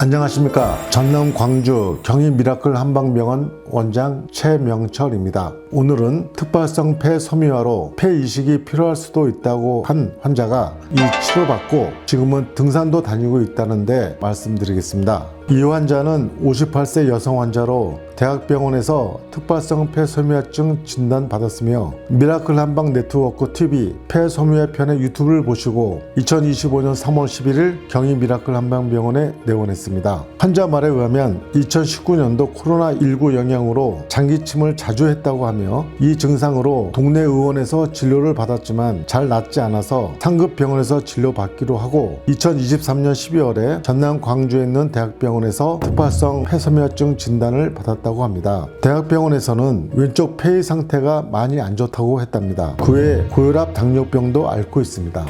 안녕하십니까. 전남 광주 경희 미라클 한방병원 원장 최명철입니다. 오늘은 특발성 폐섬유화로 폐이식이 필요할 수도 있다고 한 환자가 이 치료받고 지금은 등산도 다니고 있다는데 말씀드리겠습니다. 이 환자는 58세 여성 환자로 대학병원에서 특발성 폐섬유화증 진단받았으며 미라클 한방 네트워크 TV 폐섬유화 편의 유튜브를 보시고 2025년 3월 11일 경희 미라클 한방병원에 내원했습니다. 환자 말에 의하면 2019년도 코로나19 영향으로 장기침을 자주 했다고 하며 이 증상으로 동네 의원에서 진료를 받았지만 잘 낫지 않아서 상급 병원에서 진료받기로 하고 2023년 12월에 전남 광주에 있는 대학병원에서 특발성 폐섬유화증 진단을 받았다고 합니다. 대학병원에서는 왼쪽 폐의 상태가 많이 안 좋다고 했답니다. 그 외에 고혈압, 당뇨병도 앓고 있습니다.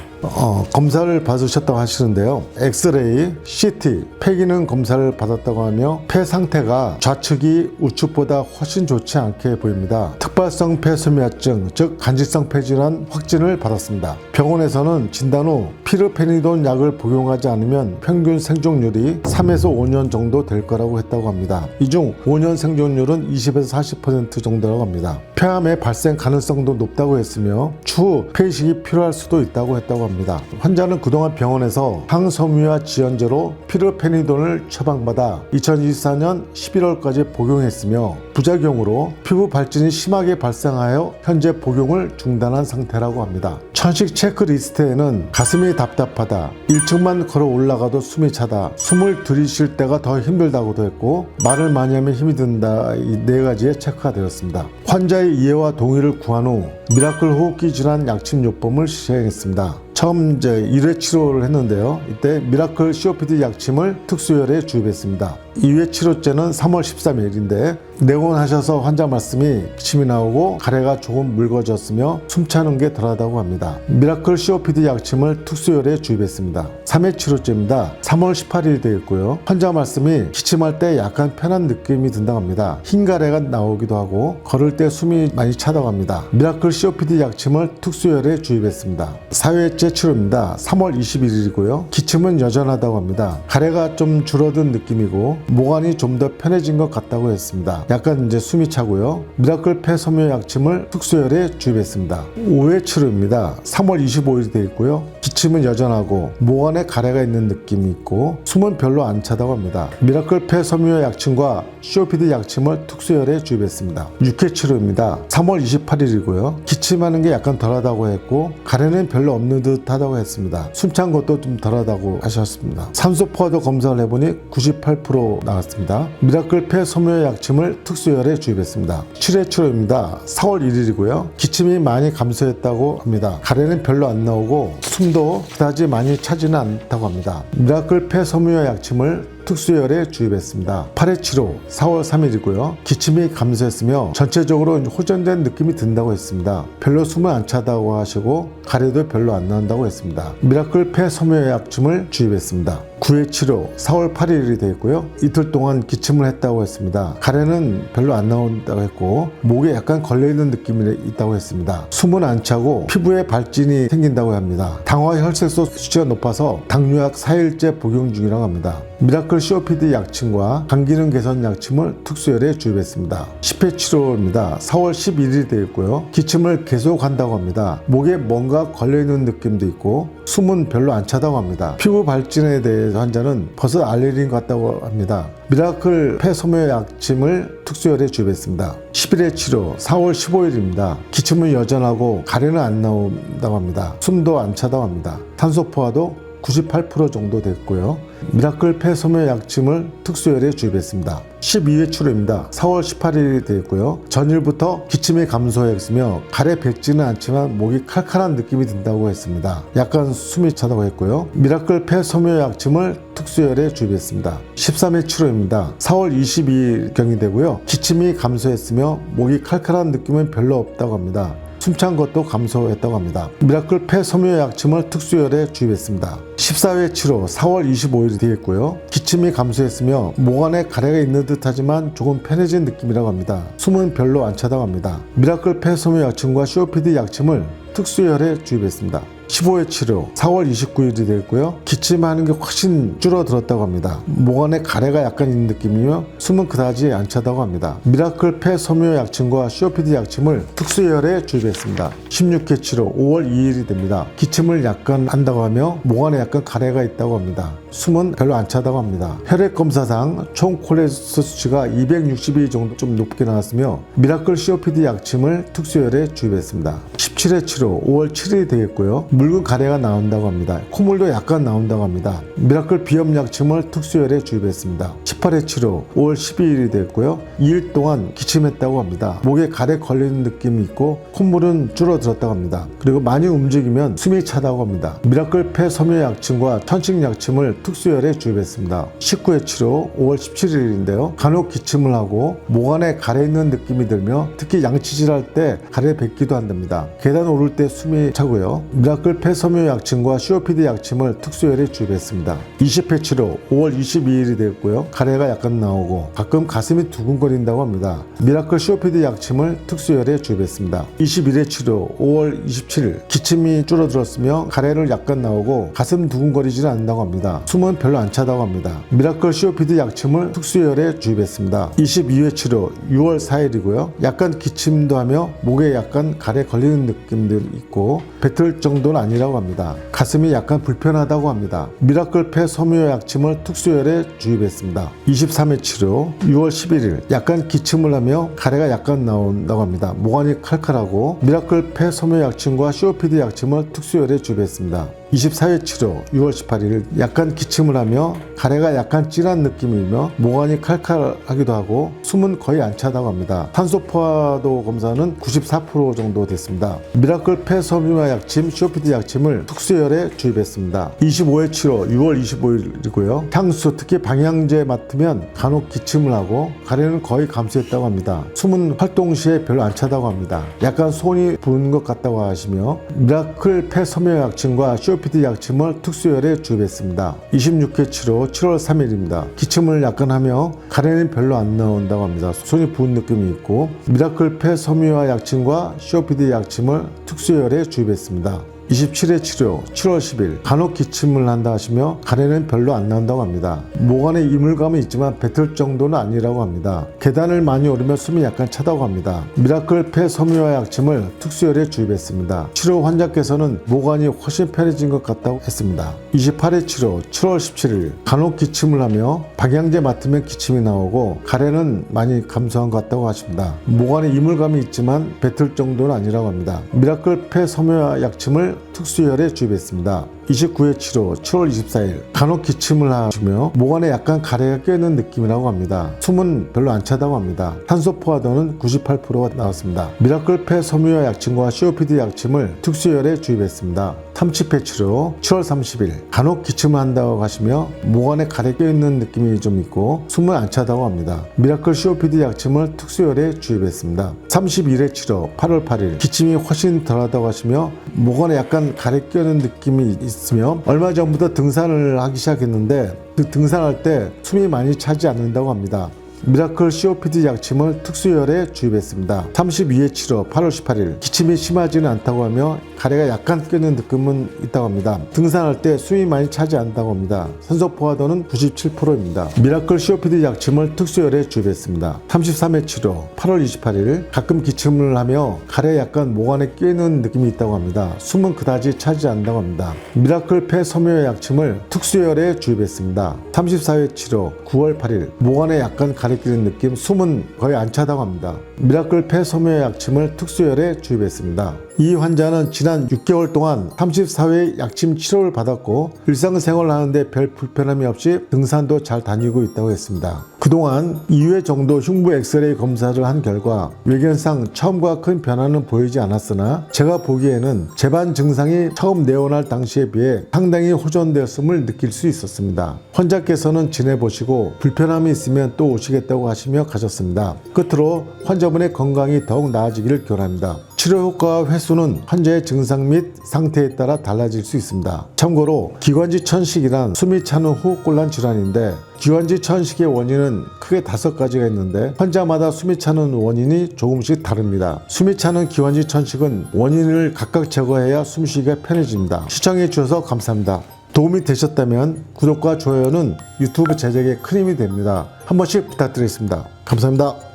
검사를 받으셨다고 하시는데요. 엑스레이, CT, 폐기능 검사를 받았다고 하며 폐 상태가 좌측이 우측보다 훨씬 좋지 않게 보입니다. 특발성 폐섬유화증, 즉 간질성 폐질환 확진을 받았습니다. 병원에서는 진단 후 피르페니돈 약을 복용하지 않으면 평균 생존율이 3에서 5년 정도 될 거라고 했다고 합니다. 이 중 5년 생존율은 20에서 40% 정도라고 합니다. 폐암의 발생 가능성도 높다고 했으며 추후 폐이식이 필요할 수도 있다고 했다고 합니다. 환자는 그동안 병원에서 항섬유화 지연제로 피르페니돈을 처방받아 2024년 11월까지 복용했으며 부작용으로 피부 발진이 심하게 발생하여 현재 복용을 중단한 상태라고 합니다. 천식 체크리스트에는 가슴이 답답하다, 1층만 걸어 올라가도 숨이 차다, 숨을 들이쉴 때가 더 힘들다고도 했고 말을 많이 하면 힘이 든다, 이 네 가지에 체크가 되었습니다. 환자의 이해와 동의를 구한 후 미라클 호흡기 질환 약침 요법을 시행했습니다. 처음 이제 1회 치료를 했는데요. 이때 미라클 COPD 약침을 특수혈에 주입했습니다. 2회 치료째는 3월 13일인데 내원하셔서 환자 말씀이 기침이 나오고 가래가 조금 묽어졌으며 숨차는 게 덜하다고 합니다. 미라클 COPD 약침을 특수혈에 주입했습니다. 3회 치료째입니다. 3월 18일이 되겠고요. 환자 말씀이 기침할 때 약간 편한 느낌이 든다고 합니다. 흰 가래가 나오기도 하고 걸을 때 숨이 많이 차다고 합니다. 미라클 COPD 약침을 특수혈에 주입했습니다. 4회째 치료입니다. 3월 21일이고요. 기침은 여전하다고 합니다. 가래가 좀 줄어든 느낌이고 모관이 좀 더 편해진 것 같다고 했습니다. 약간 이제 숨이 차고요. 미라클 폐섬유 약침을 특수혈에 주입했습니다. 5회 치료입니다. 3월 25일이 되어 있고요. 기침은 여전하고 모관에 가래가 있는 느낌이 있고 숨은 별로 안 차다고 합니다. 미라클 폐섬유 약침과 COPD 약침을 특수혈에 주입했습니다. 6회 치료입니다. 3월 28일이고요. 기침하는 게 약간 덜하다고 했고 가래는 별로 없는 듯 하다고 했습니다. 숨찬 것도 좀 덜하다고 하셨습니다. 산소 포화도 검사를 해보니 98% 나왔습니다. 미라클 폐섬유 약침을 특수혈에 주입했습니다. 7회 치료입니다. 4월 1일이고요. 기침이 많이 감소했다고 합니다. 가래는 별로 안 나오고 숨도 그다지 많이 차지는 않다고 합니다. 미라클 폐섬유 약침을 특수혈에 주입했습니다. 8회 치료 4월 3일이고요. 기침이 감소했으며 전체적으로 호전된 느낌이 든다고 했습니다. 별로 숨을 안 차다고 하시고 가래도 별로 안 나온다고 했습니다. 미라클 폐섬유 약침을 주입했습니다. 9회 치료 4월 8일이 되었고요. 이틀 동안 기침을 했다고 했습니다. 가래는 별로 안 나온다고 했고 목에 약간 걸려있는 느낌이 있다고 했습니다. 숨은 안 차고 피부에 발진이 생긴다고 합니다. 당화 혈색소 수치가 높아서 당뇨약 4일째 복용 중이라고 합니다. 미라클 COPD 약침과 간기능 개선 약침을 특수혈에 주입했습니다. 10회 치료입니다. 4월 11일이 되었고요. 기침을 계속 한다고 합니다. 목에 뭔가 걸려있는 느낌도 있고 숨은 별로 안 차다고 합니다. 피부 발진에 대해서 환자는 버섯 알레르기 같다고 합니다. 미라클 폐섬유 약침을 특수혈에 주입했습니다. 11회 치료 4월 15일입니다. 기침은 여전하고 가래는 안 나온다고 합니다. 숨도 안 차다고 합니다. 산소 포화도 98% 정도 됐고요. 미라클 폐섬유 약침을 특수혈에 주입했습니다. 12회 치료입니다. 4월 18일이 되었고요. 전일부터 기침이 감소했으며 가래 뱉지는 않지만 목이 칼칼한 느낌이 든다고 했습니다. 약간 숨이 차다고 했고요. 미라클 폐섬유 약침을 특수혈에 주입했습니다. 13회 치료입니다. 4월 22일경이 되고요. 기침이 감소했으며 목이 칼칼한 느낌은 별로 없다고 합니다. 숨찬 것도 감소했다고 합니다. 미라클 폐섬유 약침을 특수혈에 주입했습니다. 14회 치료 4월 25일이 되겠고요. 기침이 감소했으며 모관에 가래가 있는 듯 하지만 조금 편해진 느낌이라고 합니다. 숨은 별로 안 차다고 합니다. 미라클 폐섬유 약침과 COPD 약침을 특수혈에 주입했습니다. 15회 치료 4월 29일이 되었고요. 기침하는 게 훨씬 줄어들었다고 합니다. 목 안에 가래가 약간 있는 느낌이며 숨은 그다지 안 차다고 합니다. 미라클 폐섬유 약침과 COPD 약침을 특수혈에 주입했습니다. 16회 치료 5월 2일이 됩니다. 기침을 약간 한다고 하며 목 안에 약간 가래가 있다고 합니다. 숨은 별로 안 차다고 합니다. 혈액 검사상 총 콜레스테롤 수치가 262 정도 좀 높게 나왔으며 미라클 COPD 약침을 특수혈에 주입했습니다. 17회 치료 5월 7일이 되겠고요. 묽은 가래가 나온다고 합니다. 콧물도 약간 나온다고 합니다. 미라클 비염 약침을 특수혈에 주입했습니다. 18회 치료 5월 12일이 됐고요. 2일 동안 기침했다고 합니다. 목에 가래 걸리는 느낌이 있고 콧물은 줄어들었다고 합니다. 그리고 많이 움직이면 숨이 차다고 합니다. 미라클 폐섬유 약침과 천식 약침을 특수혈에 주입했습니다. 19회 치료 5월 17일인데요. 간혹 기침을 하고 목 안에 가래 있는 느낌이 들며 특히 양치질할 때 가래 뱉기도 한답니다. 계단 오를 때 숨이 차고요. 미라클 폐섬유 약침과 COPD 약침을 특수혈에 주입했습니다. 20회 치료 5월 22일이 되었고요. 가래가 약간 나오고 가끔 가슴이 두근거린다고 합니다. 미라클 COPD 약침을 특수혈에 주입했습니다. 21회 치료 5월 27일 기침이 줄어들었으며 가래를 약간 나오고 가슴 두근거리지는 않는다고 합니다. 숨은 별로 안 차다고 합니다. 미라클 COPD 약침을 특수혈에 주입했습니다. 22회 치료 6월 4일이고요. 약간 기침도 하며 목에 약간 가래 걸리는 느낌들이 있고 뱉을 정도는 아니라고 합니다. 가슴이 약간 불편하다고 합니다. 미라클 폐섬유 약침을 특수혈에 주입했습니다. 23회 치료 6월 11일 약간 기침을 하며 가래가 약간 나온다고 합니다. 목안이 칼칼하고 미라클 폐섬유 약침과 COPD 약침을 특수혈에 주입했습니다. 24회 치료 6월 18일 약간 기침을 하며 가래가 약간 진한 느낌이며 목안이 칼칼하기도 하고 숨은 거의 안 차다고 합니다. 산소 포화도 검사는 94% 정도 됐습니다. 미라클 폐섬유 약침, COPD 약침을 특수혈에 주입했습니다. 25회 치료 6월 25일이고요. 향수, 특히 방향제 맡으면 간혹 기침을 하고 가래는 거의 감소했다고 합니다. 숨은 활동 시에 별로 안 차다고 합니다. 약간 손이 부는 것 같다고 하시며 미라클 폐섬유 약침과 COPD 약침을 특수혈에 주입했습니다. 26회 치료 7월 3일입니다. 기침을 약간 하며 가래는 별로 안 나온다고 합니다. 손이 부은 느낌이 있고 미라클 폐섬유 약침과 COPD 약침을 특수혈에 주입했습니다. 27회 치료 7월 10일 간혹 기침을 한다 하시며 가래는 별로 안 나온다고 합니다. 목 안에 이물감은 있지만 뱉을 정도는 아니라고 합니다. 계단을 많이 오르면 숨이 약간 차다고 합니다. 미라클 폐섬유 약침을 특수혈에 주입했습니다. 치료 환자께서는 목 안이 훨씬 편해진 것 같다고 했습니다. 28회 치료 7월 17일 간혹 기침을 하며 방향제 맡으면 기침이 나오고 가래는 많이 감소한 것 같다고 하십니다. 목 안에 이물감이 있지만 뱉을 정도는 아니라고 합니다. 미라클 폐섬유 약침을 특수혈에 주입했습니다. 29회 치료 7월 24일 간혹 기침을 하시며 목 안에 약간 가래가 껴있는 느낌이라고 합니다. 숨은 별로 안 차다고 합니다. 산소 포화도는 98%가 나왔습니다. 미라클 폐섬유 약침과 COPD 약침을 특수혈에 주입했습니다. 30회 치료 7월 30일 간혹 기침을 한다고 하시며 목 안에 가래 껴있는 느낌이 좀 있고 숨은 안 차다고 합니다. 미라클 COPD 약침을 특수혈에 주입했습니다. 31회 치료 8월 8일 기침이 훨씬 덜하다고 하시며 목 안에 약간 가래 껴있는 느낌이 있으며 얼마 전부터 등산을 하기 시작했는데 등산할 때 숨이 많이 차지 않는다고 합니다. 미라클 COPD 약침을 특수혈에 주입했습니다. 32회 치료 8월 18일 기침이 심하지는 않다고 하며 가래가 약간 껴있는 느낌은 있다고 합니다. 등산할 때 숨이 많이 차지 않는다고 합니다. 산소 포화도는 97%입니다. 미라클 COPD 약침을 특수혈에 주입했습니다. 33회 치료 8월 28일 가끔 기침을 하며 가래에 약간 목 안에 껴있는 느낌이 있다고 합니다. 숨은 그다지 차지 않는다고 합니다. 미라클 폐섬유 약침을 특수혈에 주입했습니다. 34회 치료 9월 8일 목 안에 약간 가래 끼는 느낌, 숨은 거의 안 차다고 합니다. 미라클 폐섬유 약침을 특수혈에 주입했습니다. 이 환자는 지난 6개월 동안 34회 약침 치료를 받았고 일상생활을 하는데 별 불편함이 없이 등산도 잘 다니고 있다고 했습니다. 그동안 2회 정도 흉부 엑스레이 검사를 한 결과 외견상 처음과 큰 변화는 보이지 않았으나 제가 보기에는 재반 증상이 처음 내원할 당시에 비해 상당히 호전되었음을 느낄 수 있었습니다. 환자께서는 지내보시고 불편함이 있으면 또 오시겠다고 하시며 가셨습니다. 끝으로 환자분의 건강이 더욱 나아지기를 기원합니다. 치료 효과와 횟수는 환자의 증상 및 상태에 따라 달라질 수 있습니다. 참고로 기관지 천식이란 숨이 차는 호흡곤란 질환인데 기관지 천식의 원인은 크게 5가지가 있는데 환자마다 숨이 차는 원인이 조금씩 다릅니다. 숨이 차는 기관지 천식은 원인을 각각 제거해야 숨쉬기가 편해집니다. 시청해 주셔서 감사합니다. 도움이 되셨다면 구독과 좋아요는 유튜브 제작에 큰 힘이 됩니다. 한 번씩 부탁드리겠습니다. 감사합니다.